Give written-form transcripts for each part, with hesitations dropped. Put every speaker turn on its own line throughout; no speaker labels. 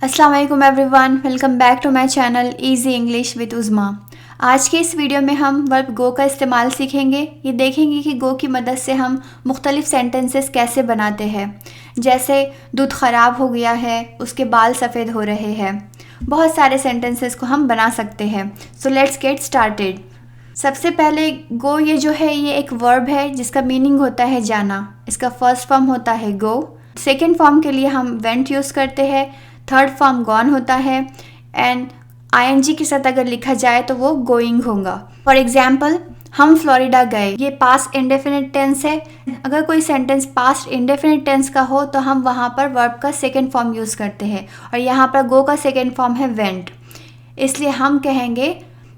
अस्सलाम वालेकुम everyone, welcome back to my channel easy English with Uzma. आज के इस वीडियो में हम वर्ब गो का इस्तेमाल सीखेंगे। ये देखेंगे कि गो की मदद से हम मुख्तलिफ सेंटेंसेस कैसे बनाते हैं। जैसे दूध ख़राब हो गया है, उसके बाल सफ़ेद हो रहे हैं। बहुत सारे सेंटेंसेस को हम बना सकते हैं। So let's get started. सबसे पहले गो ये जो है ये एक वर्ब है जिसका मीनिंग होता है जाना। इसका फर्स्ट फॉर्म होता है गो। सेकेंड फॉर्म के लिए हम वेंट यूज़ करते हैं। थर्ड फॉर्म गॉन होता है एंड आईएनजी के साथ अगर लिखा जाए तो वो गोइंग होगा। फॉर एग्जाम्पल, हम फ्लोरिडा गए, ये पास्ट इंडेफिनिट टेंस है। अगर कोई सेंटेंस पास्ट इंडेफिनिट टेंस का हो तो हम वहाँ पर वर्ब का सेकेंड फॉर्म यूज़ करते हैं और यहाँ पर गो का सेकेंड फॉर्म है वेंट, इसलिए हम कहेंगे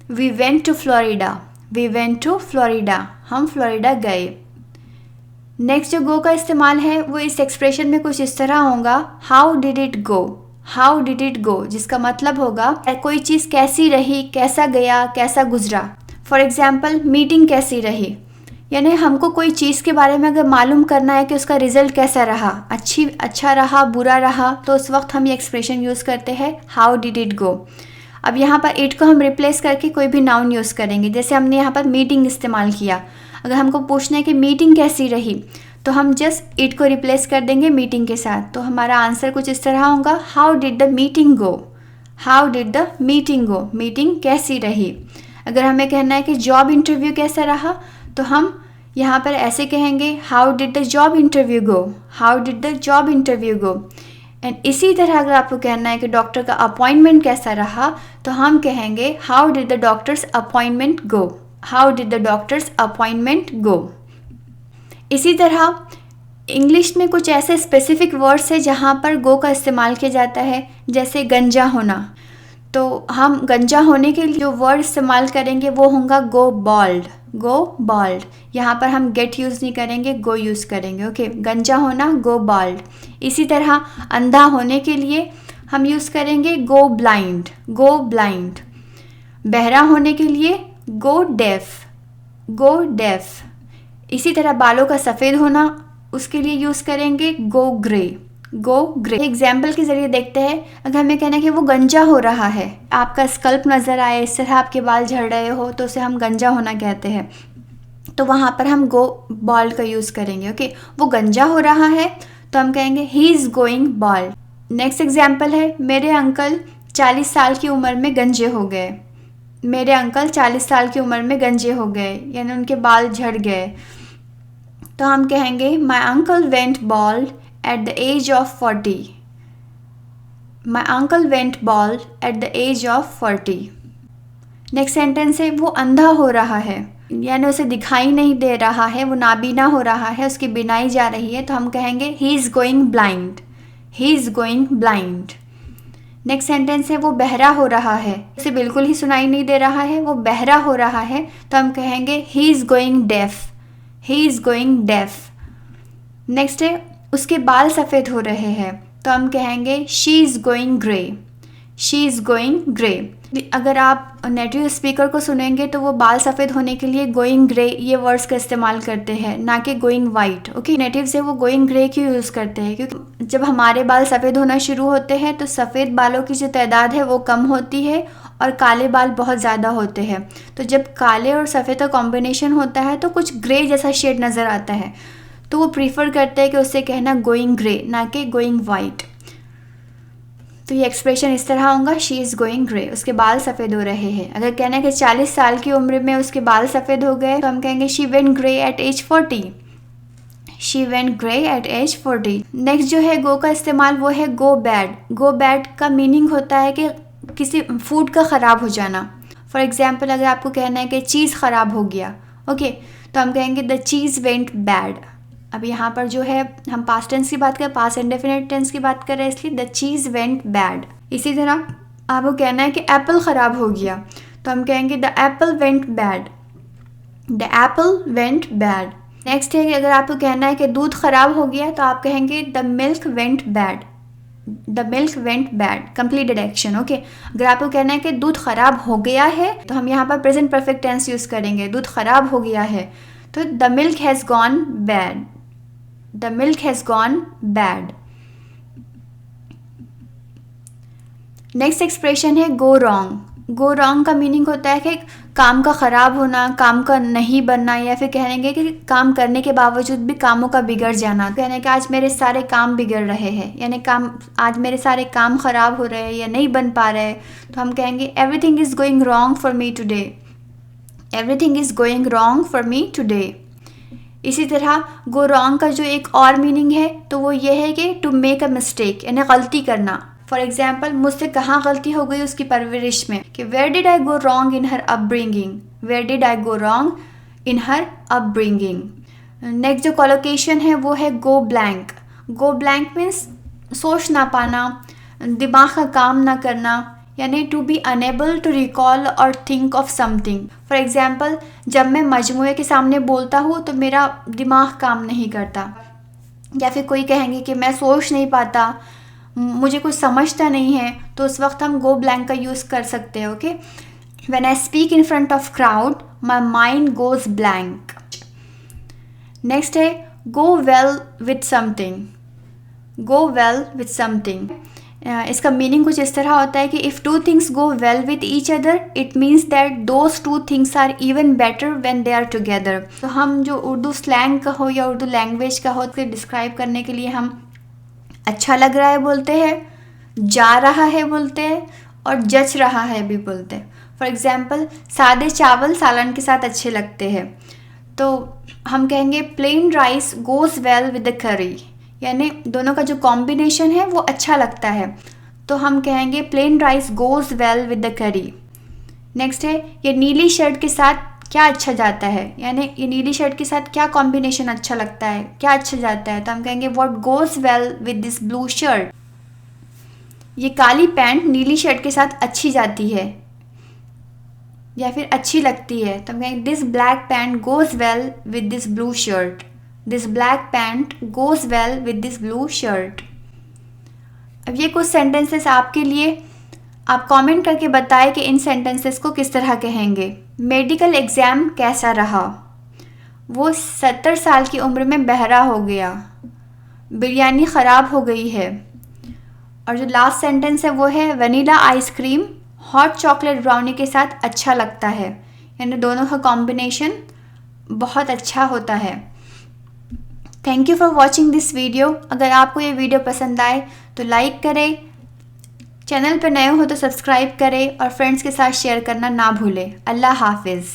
we went to Florida. We went to Florida, हम फ्लोरिडा गए। नेक्स्ट जो गो का इस्तेमाल है वो इस एक्सप्रेशन में कुछ इस तरह होगा, how did it go. How did it go जिसका मतलब होगा कोई चीज़ कैसी रही, कैसा गया, कैसा गुजरा। फॉर एग्जाम्पल, मीटिंग कैसी रही, यानी हमको कोई चीज़ के बारे में अगर मालूम करना है कि उसका रिजल्ट कैसा रहा, अच्छा रहा, बुरा रहा, तो उस वक्त हम ये एक्सप्रेशन यूज़ करते हैं हाउ डिड इट गो। अब यहाँ पर इट को हम रिप्लेस करके कोई भी नाउन यूज़ करेंगे। जैसे हमने यहाँ पर मीटिंग इस्तेमाल किया, अगर हमको पूछना है कि मीटिंग कैसी रही तो हम जस्ट इट को रिप्लेस कर देंगे मीटिंग के साथ। तो हमारा आंसर कुछ इस तरह होगा, how did the meeting go. How did the meeting go, meeting कैसी रही। अगर हमें कहना है कि जॉब इंटरव्यू कैसा रहा तो हम यहाँ पर ऐसे कहेंगे, how did the job interview go. How did the job interview go. And इसी तरह अगर आपको कहना है कि डॉक्टर का अपॉइंटमेंट कैसा रहा तो हम कहेंगे, how did the doctor's appointment go. How did the doctor's appointment go. इसी तरह इंग्लिश में कुछ ऐसे स्पेसिफिक वर्ड्स है जहाँ पर गो का इस्तेमाल किया जाता है, जैसे गंजा होना। तो हम गंजा होने के लिए जो वर्ड इस्तेमाल करेंगे वो होगा गो बॉल्ड। गो बॉल्ड, यहाँ पर हम गेट यूज़ नहीं करेंगे, गो यूज़ करेंगे। ओके, गंजा होना, गो बॉल्ड। इसी तरह अंधा होने के लिए हम यूज़ करेंगे गो ब्लाइंड। Go blind. बहरा होने के लिए गो डेफ। गो डेफ। इसी तरह बालों का सफ़ेद होना, उसके लिए यूज़ करेंगे गो ग्रे। गो ग्रे। एग्जाम्पल के ज़रिए देखते हैं, अगर हमें कहना है कि वो गंजा हो रहा है, आपका स्कल्प नज़र आए, इस तरह आपके बाल झड़ रहे हो तो उसे हम गंजा होना कहते हैं। तो वहाँ पर हम गो बॉल्ड का यूज़ करेंगे। ओके, वो गंजा हो रहा है तो हम कहेंगे he is going bald. Next example है, मेरे अंकल 40 साल की उम्र में गंजे हो गए। मेरे अंकल 40 साल की उम्र में गंजे हो गए, यानी उनके बाल झड़ गए। तो हम कहेंगे my uncle went bald at the age of 40। My uncle went bald at the age of 40। Next sentence है, वो अंधा हो रहा है, यानी उसे दिखाई नहीं दे रहा है, वो नाबीना हो रहा है, उसकी बीनाई जा रही है। तो हम कहेंगे he is going blind. He is going blind. Next sentence है, वो बहरा हो रहा है, उसे बिल्कुल ही सुनाई नहीं दे रहा है, वो बहरा हो रहा है। तो हम कहेंगे he is going deaf. He is going deaf. Next है, उसके बाल सफ़ेद हो रहे हैं, तो हम कहेंगे she is going grey. She is going grey. अगर आप नेटिव स्पीकर को सुनेंगे तो वो बाल सफ़ेद होने के लिए गोइंग ग्रे ये वर्ड्स का इस्तेमाल करते हैं, ना कि गोइंग वाइट। ओके, नेटिव से वो गोइंग ग्रे क्यों यूज़ करते हैं, क्योंकि जब हमारे बाल सफ़ेद होना शुरू होते हैं तो सफ़ेद बालों की जो तादाद है वो कम होती है और काले बाल बहुत ज़्यादा होते हैं। तो जब काले और सफ़ेद का कॉम्बिनेशन होता है तो कुछ ग्रे जैसा शेड नज़र आता है, तो वो प्रीफर करते हैं कि उससे कहना गोइंग ग्रे, ना कि गोइंग वाइट। तो ये एक्सप्रेशन इस तरह होगा, शी इज़ गोइंग ग्रे, उसके बाल सफ़ेद हो रहे हैं। अगर कहना है कि 40 साल की उम्र में उसके बाल सफ़ेद हो गए तो हम कहेंगे she went grey at age 40। She went grey at age 40। Next जो है गो का इस्तेमाल वो है गो बैड। गो बैड का मीनिंग होता है कि किसी फूड का ख़राब हो जाना। फॉर एग्जाम्पल, अगर आपको कहना है कि चीज़ ख़राब हो गया, ओके, तो हम कहेंगे द चीज़ वेंट बैड। अब यहाँ पर जो है हम पास्ट टेंस की बात करें, पास्ट इंडेफिनिट टेंस की बात कर रहे हैं, इसलिए द चीज़ वेंट बैड। इसी तरह आपको कहना है कि एप्पल ख़राब हो गया तो हम कहेंगे the Apple went bad. The Apple went bad. Next है कि अगर आपको कहना है कि दूध ख़राब हो गया तो आप कहेंगे the milk went bad. The milk went bad, completed action. Okay, अगर आपको कहना है कि दूध ख़राब हो गया है तो हम यहाँ पर प्रेजेंट परफेक्ट टेंस यूज़ करेंगे, दूध ख़राब हो गया है तो the milk has gone bad. The milk has gone bad. Next expression है गो रॉन्ग। गो रॉन्ग का मीनिंग होता है कि काम का ख़राब होना, काम का नहीं बनना, या फिर कहेंगे कि काम करने के बावजूद भी कामों का बिगड़ जाना। कहने कि आज मेरे सारे काम बिगड़ रहे हैं, यानी आज मेरे सारे काम ख़राब हो रहे हैं या नहीं बन पा रहे हैं, तो हम कहेंगे everything is going wrong for me today. Everything is going wrong for me today. इसी तरह गो रॉन्ग का जो एक और मीनिंग है तो वो ये है कि टू मेक अ मिस्टेक, यानी गलती करना। फॉर एग्जाम्पल, मुझसे कहाँ गलती हो गई उसकी परवरिश में, कि where did I go wrong in her upbringing. Where did I go wrong in her upbringing. Next जो कॉलोकेशन है वो है go blank. Go blank means सोच ना पाना, दिमाग का काम ना करना, यानी to be unable to recall और think of something. For example, जब मैं मजमुए के सामने बोलता हूँ तो मेरा दिमाग काम नहीं करता, या फिर कोई कहेंगे कि मैं सोच नहीं पाता, मुझे कुछ समझता नहीं है, तो उस वक्त हम गो ब्लैंक का यूज़ कर सकते हैं। Okay, when I speak in front of crowd my mind goes blank. Next है go well with something. Go well with something, इसका मीनिंग कुछ इस तरह होता है कि if two things go well with each other it means that those two things are even better when they are together. तो हम जो उर्दू स्लैंग का हो या उर्दू लैंग्वेज का हो, तो डिस्क्राइब करने के लिए हम अच्छा लग रहा है बोलते हैं, जा रहा है बोलते हैं, और जच रहा है भी बोलते हैं। फॉर एग्जाम्पल, सादे चावल सालन के साथ अच्छे लगते हैं, तो हम कहेंगे plain rice goes well with the करी, यानी दोनों का जो कॉम्बिनेशन है वो अच्छा लगता है, तो हम कहेंगे plain rice goes well with the करी। नेक्स्ट है ये नीली शर्ट के साथ क्या अच्छा जाता है, यानी ये नीली शर्ट के साथ क्या कॉम्बिनेशन अच्छा लगता है, क्या अच्छा जाता है, तो हम कहेंगे what goes well with this blue shirt. ये काली पैंट नीली शर्ट के साथ अच्छी जाती है या फिर अच्छी लगती है, तो हम कहेंगे this black pant goes well with this blue shirt. This black pant goes well with this blue shirt. अब ये कुछ सेंटेंसेस आपके लिए, आप कमेंट करके बताएं कि इन सेंटेंसेस को किस तरह कहेंगे। मेडिकल एग्ज़ाम कैसा रहा? वो 70 साल की उम्र में बहरा हो गया। बिरयानी ख़राब हो गई है। और जो लास्ट सेंटेंस है वो है vanilla ice cream hot chocolate brownie के साथ अच्छा लगता है, यानी दोनों का कॉम्बिनेशन बहुत अच्छा होता है। Thank you for watching this video. अगर आपको ये वीडियो पसंद आए तो लाइक करें, चैनल पर नए हो तो सब्सक्राइब करें और फ्रेंड्स के साथ शेयर करना ना भूलें। अल्लाह हाफिज़।